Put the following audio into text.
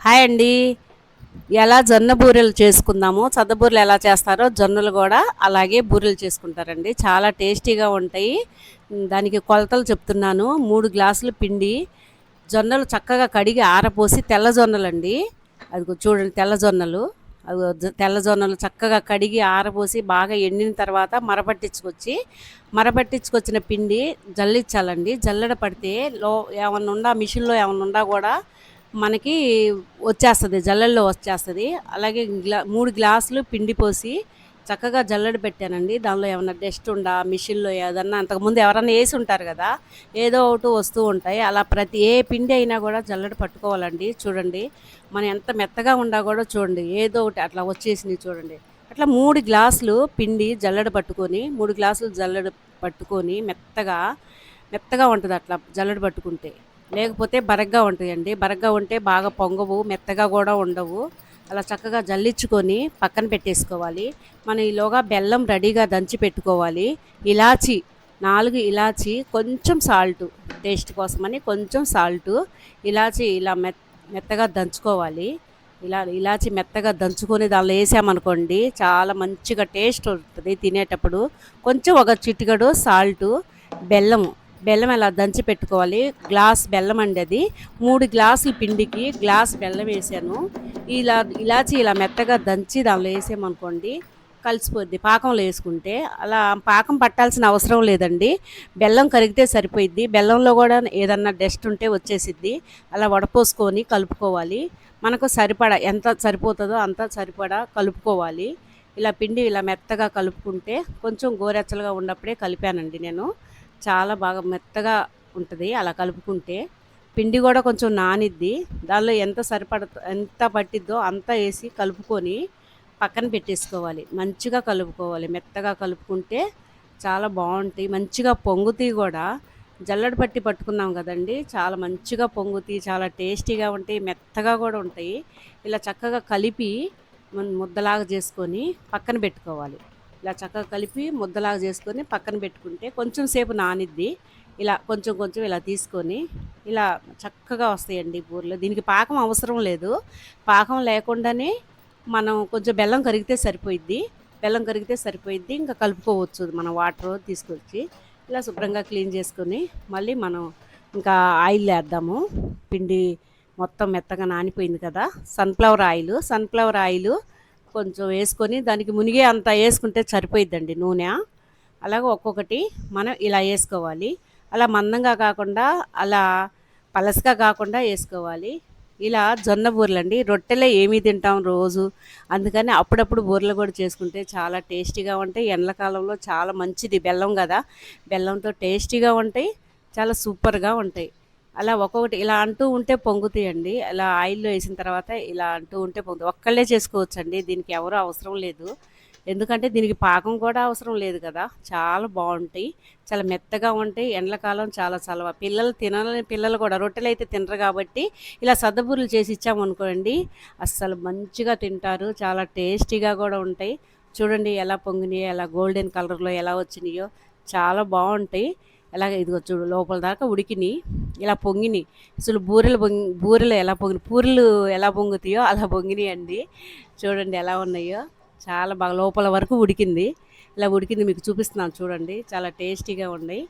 Hi అండి. ఎలా జొన్న బూరెలు చేసుకుందామో, సద్ద బూరెలు ఎలా చేస్తారో జొన్నలు కూడా అలాగే బూరెలు చేసుకుంటారండి. చాలా టేస్టీగా ఉంటాయి. దానికి కొలతలు చెప్తున్నాను. 3 గ్లాసులు పిండి, జొన్నలు చక్కగా కడిగి ఆరపోసి తెల్ల జొన్నలండి. అదిగో చూడండి తెల్ల జొన్నలు. అదిగో తెల్ల జొన్నలు చక్కగా కడిగి ఆరపోసి బాగా ఎండిన తర్వాత మరపట్టించుకొచ్చిన పిండి జల్లించాలండి. జల్లెడ పడితే ఏమన్నా ఉండా మిషన్లో ఏమన్నా ఉండా కూడా మనకి వచ్చేస్తది. జల్లెడలో వచ్చేస్తది. అలాగే 3 గ్లాసులు పిండి పోసి చక్కగా జల్లెడ పెట్టానండి. దానిలో ఏమన్నా డస్ట్ ఉందా, మిషన్‌లో ఏదన్నా అంతకుముందు ఎవరన్నా ఏసుంటారు గదా! ఏదో ఒకటి వస్తూ ఉంటాయి. అలా ఏ పిండి అయినా గూడా జల్లెడ పట్టుకోవాలండి. చూడండి. మనం ఎంత మెత్తగా ఉండా గూడా చూడండి. ఏదో ఒకటి అట్లా వచ్చేసినియి చూడండి. అట్లా 3 గ్లాసులు పిండి జల్లెడ పట్టుకొని, 3 గ్లాసులు జల్లెడ పట్టుకొని మెత్తగా ఉంటది అట్లా జల్లెడ పట్టుకుంటే. లేకపోతే బరగ్గా ఉంటాయండి. బరగ్గా ఉంటే బాగా పొంగవు, మెత్తగా గూడా ఉండవు. అలా చక్కగా జల్లించుకొని పక్కన పెట్టేసుకోవాలి. మనం ఈలోగా బెల్లం రెడీగా దంచి పెట్టుకోవాలి. ఇలాచి 4 ఇలాచి, కొంచెం సాల్టు టేస్ట్ కోసమని కొంచెం సాల్టు, ఇలాచి ఇలా మెత్తగా దంచుకోవాలి. ఇలా ఇలాచి మెత్తగా దంచుకొని దానిలో ఏసామనుకోండి చాలా మంచిగా టేస్ట్ ఉంటది తినేటప్పుడు. కొంచెం ఒక చిటికెడు సాల్టు, బెల్లము. బెల్లం ఇలా దంచి పెట్టుకోవాలి. గ్లాస్ బెల్లం అండి అది. 3 గ్లాసుల పిండికి గ్లాస్ బెల్లం వేసాను. ఇలాచి ఇలా మెత్తగా దంచి దానిలో ఏసామనుకోండి కలిసిపోద్ది పాకంలో వేసుకుంటే. అలా పాకం పట్టాల్సిన అవసరం లేదండి. బెల్లం కరిగితే సరిపోయిద్ది. బెల్లంలో కూడా ఏదన్నా డస్ట్ ఉంటే వచ్చేసిద్ది. అలా వడపోసుకొని కలుపుకోవాలి. మనకు సరిపడా ఎంత సరిపోతుందో అంత సరిపడా కలుపుకోవాలి. ఇలా పిండి ఇలా మెత్తగా కలుపుకుంటే కొంచెం గోరెచ్చలుగా ఉన్నప్పుడే కలిపానండి నేను. చాలా బాగా మెత్తగా ఉంటది అలా కలుపుకుంటే. పిండి కూడా కొంచెం నానిద్ది. దానిలో ఎంత పట్టిద్దో అంత ఏసి కలుపుకొని పక్కన పెట్టేసుకోవాలి. మంచిగా కలుపుకోవాలి. మెత్తగా కలుపుకుంటే చాలా బావుంటాయి. మంచిగా పొంగుతాయి గూడా. జల్లెడ పట్టి పట్టుకున్నాం గదండీ! చాలా మంచిగా పొంగుతాయి. చాలా టేస్టీగా ఉంటాయి. మెత్తగా గూడా ఉంటాయి. ఇలా చక్కగా కలిపి ముద్దలాగా చేసుకొని పక్కన పెట్టుకోవాలి. ఇలా చక్కగా కలిపి ముద్దలాగా చేసుకొని పక్కన పెట్టుకుంటే కొంచెం సేపు నానిద్ది. ఇలా కొంచెం కొంచెం ఇలా తీసుకొని ఇలా చక్కగా వస్తాయండి బూరెలు. దీనికి పాకం అవసరం లేదు. పాకం లేకుండానే మనం కొంచెం బెల్లం కరిగితే సరిపోయిద్ది. బెల్లం కరిగితే సరిపోయిద్ది. ఇంకా కలుపుకోవచ్చు మనం వాటరు తీసుకొచ్చి. ఇలా శుభ్రంగా క్లీన్ చేసుకొని మళ్ళీ మనం ఇంకా ఆయిల్ ఏద్దాము. పిండి మొత్తం మెత్తగా నానిపోయింది కదా! సన్‌ఫ్లవర్ ఆయిలు కొంచెం వేసుకొని దానికి మునిగే అంత వేసుకుంటే సరిపోయిద్దండి నూనె. అలాగే ఒక్కొక్కటి మనం ఇలా వేసుకోవాలి. అలా మందంగా కాకుండా అలా పలసగా కాకుండా వేసుకోవాలి. ఇలా జొన్న బూరెలండి. రొట్టెలే ఏమి తింటాం రోజు. అందుకని అప్పుడప్పుడు బూరెలు కూడా చేసుకుంటే చాలా టేస్టీగా ఉంటాయి. ఎండాకాలంలో చాలా మంచిది బెల్లం కదా! బెల్లంతో టేస్టీగా ఉంటాయి. చాలా సూపర్‌గా ఉంటాయి. అలా ఒక్కొక్కటి ఇలా అంటూ ఉంటే పొంగుతాయండి. అలా ఆయిల్‌లో ఏసిన తర్వాత ఇలా అంటూ ఉంటే పొంగుతాయి. ఒక్కళ్ళే చేసుకోవచ్చండి. దీనికి ఎవరు అవసరం లేదు. ఎందుకంటే దీనికి పాకం కూడా అవసరం లేదు కదా! చాలా బావుంటాయి. చాలా మెత్తగా ఉంటాయి. ఎండ్లకాలం చాలా చలవ. తినలేని పిల్లలు కూడా రొట్టెలైతే తినరు కాబట్టి ఇలా సద్దబూరెలు చేసి ఇచ్చామనుకోండి అస్సలు మంచిగా తింటారు. చాలా టేస్టీగా కూడా ఉంటాయి. చూడండి ఎలా పొంగినాయో, ఎలా గోల్డెన్ కలర్‌లో ఎలా వచ్చినాయో చాలా బావుంటాయి. అలాగే ఇదిగో చూడు లోపల దాకా ఉడికినియి. ఇలా పొంగినియి. అసలు బూరెలు ఎలా పూరీలు ఎలా పొంగుతాయో అలా పొంగినియండి. చూడండి ఎలా ఉన్నాయో. చాలా బాగా లోపల వరకు ఉడికింది. ఇలా ఉడికింది మీకు చూపిస్తున్నాను చూడండి. చాలా టేస్టీగా ఉన్నాయి.